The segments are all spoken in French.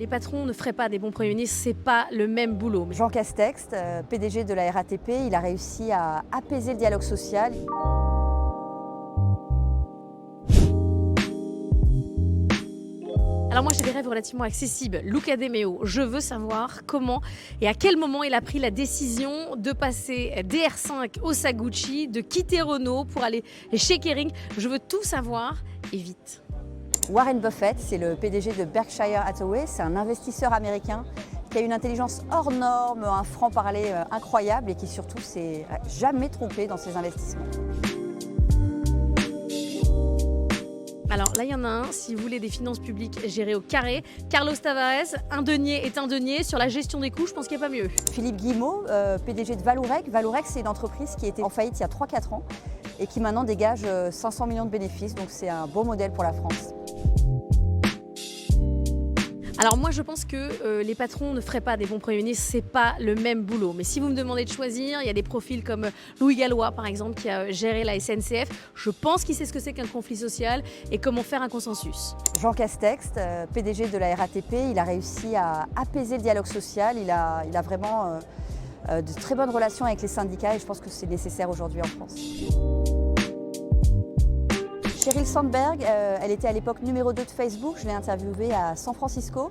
Les patrons ne feraient pas des bons premiers ministres, c'est pas le même boulot. Jean Castex, PDG de la RATP, il a réussi à apaiser le dialogue social. Alors moi j'ai des rêves relativement accessibles. Luca De Meo, je veux savoir comment et à quel moment il a pris la décision de passer DR5 au Saguchi, de quitter Renault pour aller chez Kering. Je veux tout savoir et vite. Warren Buffett, c'est le PDG de Berkshire Hathaway, c'est un investisseur américain qui a une intelligence hors norme, un franc-parler incroyable et qui surtout s'est jamais trompé dans ses investissements. Alors là, il y en a un, si vous voulez des finances publiques gérées au carré. Carlos Tavares, un denier est un denier. Sur la gestion des coûts, je pense qu'il n'y a pas mieux. Philippe Guillemot, PDG de Vallourec. Vallourec, c'est une entreprise qui était en faillite il y a 3-4 ans et qui maintenant dégage 500 millions de bénéfices. Donc c'est un beau modèle pour la France. Alors moi je pense que les patrons ne feraient pas des bons premiers ministres, c'est pas le même boulot. Mais si vous me demandez de choisir, il y a des profils comme Louis Gallois par exemple qui a géré la SNCF. Je pense qu'il sait ce que c'est qu'un conflit social et comment faire un consensus. Jean Castex, PDG de la RATP, il a réussi à apaiser le dialogue social. Il a vraiment de très bonnes relations avec les syndicats et je pense que c'est nécessaire aujourd'hui en France. Sheryl Sandberg, elle était à l'époque numéro 2 de Facebook, je l'ai interviewée à San Francisco.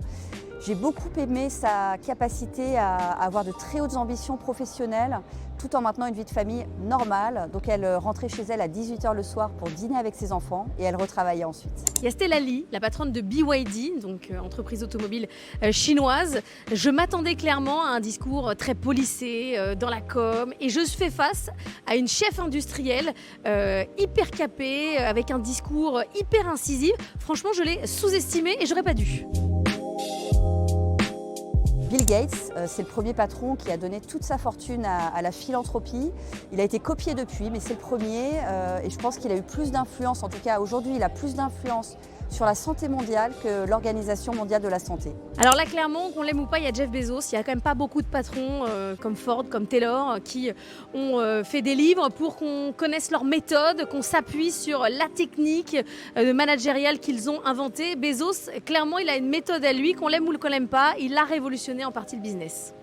J'ai beaucoup aimé sa capacité à avoir de très hautes ambitions professionnelles tout en maintenant une vie de famille normale. Donc elle rentrait chez elle à 18 h le soir pour dîner avec ses enfants et elle retravaillait ensuite. Il y a Stella Li, la patronne de BYD, donc entreprise automobile chinoise. Je m'attendais clairement à un discours très policé dans la com et je fais face à une chef industrielle hyper capée, avec un discours hyper incisif. Franchement, je l'ai sous-estimée et j'aurais pas dû. Bill Gates, c'est le premier patron qui a donné toute sa fortune à la philanthropie. Il a été copié depuis, mais c'est le premier et je pense qu'il a eu plus d'influence, en tout cas aujourd'hui il a plus d'influence sur la santé mondiale que l'Organisation mondiale de la santé. Alors là clairement, qu'on l'aime ou pas, il y a Jeff Bezos, il y a quand même pas beaucoup de patrons comme Ford, comme Taylor qui ont fait des livres pour qu'on connaisse leurs méthodes, qu'on s'appuie sur la technique managériale qu'ils ont inventée. Bezos, clairement il a une méthode à lui, qu'on l'aime ou qu'on l'aime pas, il a révolutionné en partie le business.